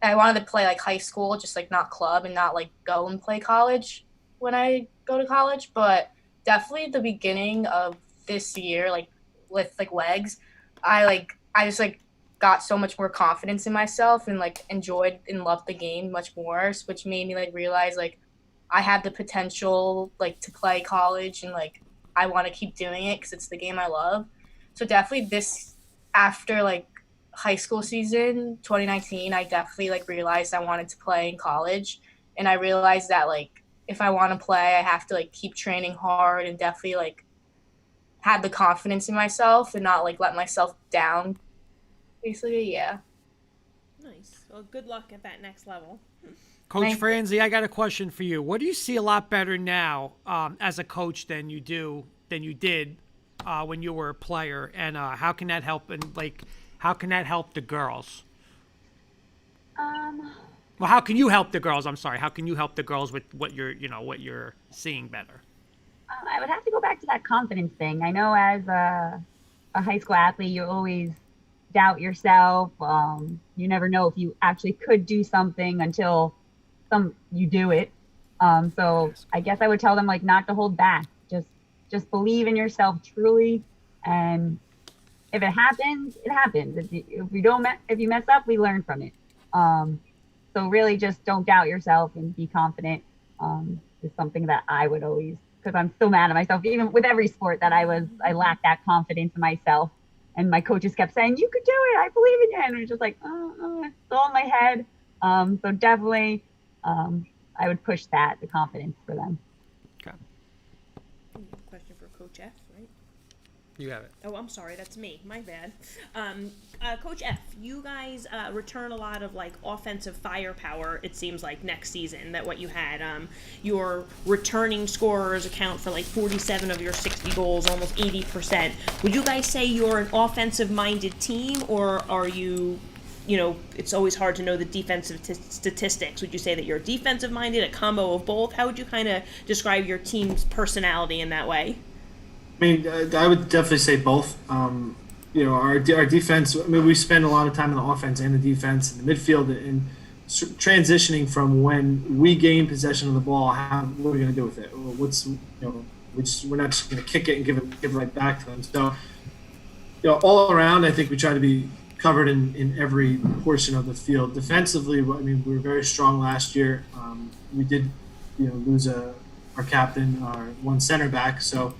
I wanted to play high school, just not club, and not go and play college when I go to college. But definitely the beginning of this year, with legs, I just got so much more confidence in myself and enjoyed and loved the game much more, which made me realize I have the potential to play college, and I want to keep doing it because it's the game I love. So definitely this after high school season 2019, I definitely realized I wanted to play in college, and I realized that if I want to play, I have to keep training hard and definitely have the confidence in myself and not let myself down. Basically, yeah. Nice. Well, good luck at that next level. Coach Franzi, I got a question for you. What do you see a lot better now as a coach than you did when you were a player, and how can that help? And how can that help the girls? Well, how can you help the girls? I'm sorry. How can you help the girls with what you're seeing better? I would have to go back to that confidence thing. I know as a high school athlete, you always doubt yourself. You never know if you actually could do something until you do it. So I guess I would tell them not to hold back. Just believe in yourself truly, and if it happens, it happens. If you mess up, we learn from it. So really, just don't doubt yourself and be confident. Is something that I would always, because I'm so mad at myself, even with every sport that I lacked that confidence in myself. And my coaches kept saying, "You could do it. I believe in you." And it was just it's all in my head. So definitely, I would push the confidence for them. Okay. Question for Coach F, right? You have it. Oh, I'm sorry. That's me. My bad. Coach F, you guys return a lot of offensive firepower, it seems next season, that what you had. Your returning scorers account for 47 of your 60 goals, almost 80%. Would you guys say you're an offensive-minded team, or are you, it's always hard to know the defensive statistics. Would you say that you're defensive-minded, a combo of both? How would you kind of describe your team's personality in that way? I mean, I would definitely say both. Our defense, we spend a lot of time in the offense and the defense and the midfield, and transitioning from when we gain possession of the ball, what are we going to do with it? We're not just going to kick it and give it right back to them. So, all around, I think we try to be covered in every portion of the field. Defensively, we were very strong last year. We did, lose our captain, our one center back, so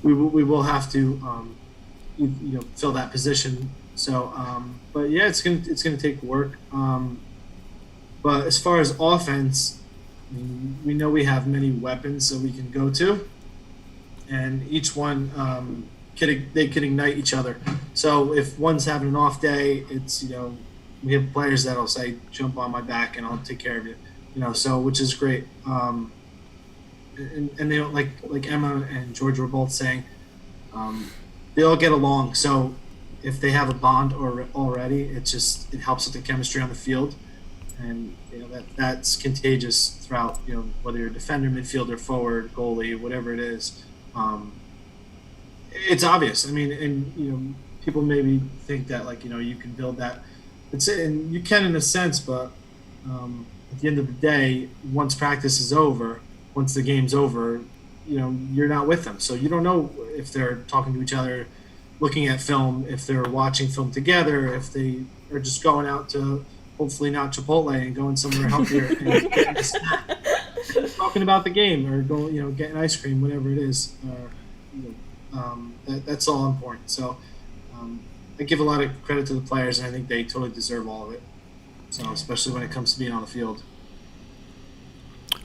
we will have to fill that position. So, but yeah, it's gonna take work. But as far as offense, we know we have many weapons that we can go to, and each one they can ignite each other. So if one's having an off day, it's we have players that'll say, "Jump on my back and I'll take care of you," so which is great. And they don't like Emma and George were both saying, they all get along. So if they have a bond already, it helps with the chemistry on the field, and that's contagious throughout. Whether you're a defender, midfielder, forward, goalie, whatever it is, it's obvious. I mean, and people maybe think that you can build that. And you can in a sense, but at the end of the day, once practice is over, once the game's over, you're not with them, so you don't know if they're talking to each other, looking at film, if they're watching film together, if they are just going out to hopefully not Chipotle and going somewhere healthier and getting a snack, talking about the game or going, getting ice cream, whatever it is. That's all important. So I give a lot of credit to the players, and I think they totally deserve all of it. So especially when it comes to being on the field.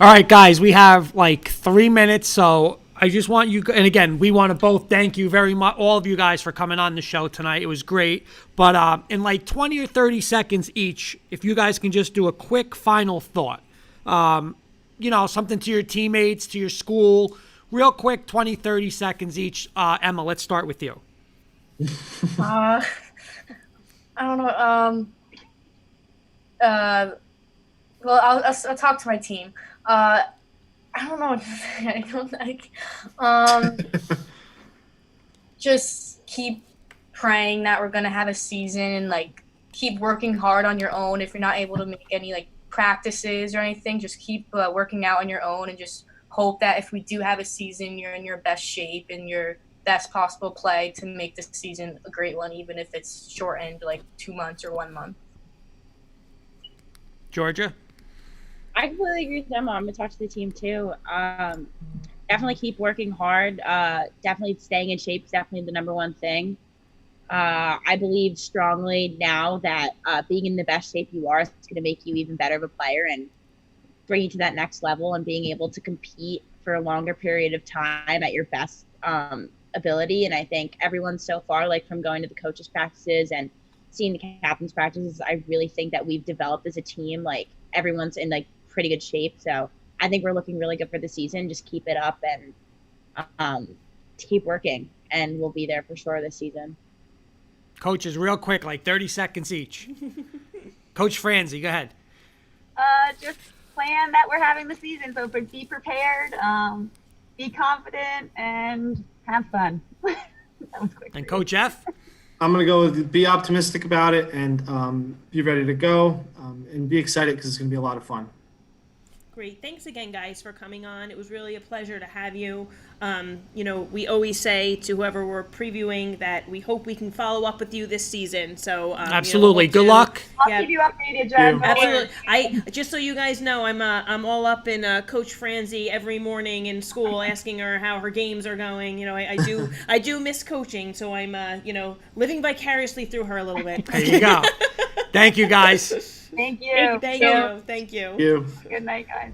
All right, guys, we have like 3 minutes, so I just want you, and again, we want to both thank you very much, all of you guys, for coming on the show tonight. It was great. But in like 20 or 30 seconds each, if you guys can just do a quick final thought, something to your teammates, to your school, real quick, 20, 30 seconds each. Emma, let's start with you. I don't know. Well, I'll talk to my team. I don't know what to say. I don't like. Just keep praying that we're gonna have a season, and keep working hard on your own. If you're not able to make any practices or anything, just keep working out on your own, and just hope that if we do have a season, you're in your best shape and your best possible play to make this season a great one, even if it's shortened 2 months or 1 month. Georgia? I completely agree with Emma. I'm going to talk to the team too. Definitely keep working hard. Definitely staying in shape is definitely the number one thing. I believe strongly now that being in the best shape you are is going to make you even better of a player and bring you to that next level, and being able to compete for a longer period of time at your best ability. And I think everyone so far, from going to the coaches' practices and seeing the captain's practices, I really think that we've developed as a team. Everyone's in pretty good shape. So I think we're looking really good for the season. Just keep it up and keep working, and we'll be there for sure this season. Coaches, real quick, 30 seconds each. Coach Franzi, go ahead. Just plan that we're having the season, so be prepared, be confident, and have fun. That was quick. And Coach F? I'm going to go with be optimistic about it and be ready to go and be excited because it's going to be a lot of fun. Great. Thanks again, guys, for coming on. It was really a pleasure to have you. We always say to whoever we're previewing that we hope we can follow up with you this season. So absolutely. Good luck. I'll keep you updated, Jen. Absolutely. Just so you guys know, I'm all up in Coach Franzi every morning in school, asking her how her games are going. I do miss coaching, so I'm living vicariously through her a little bit. There you go. Thank you, guys. Thank you. Thank you. You. Good night, guys.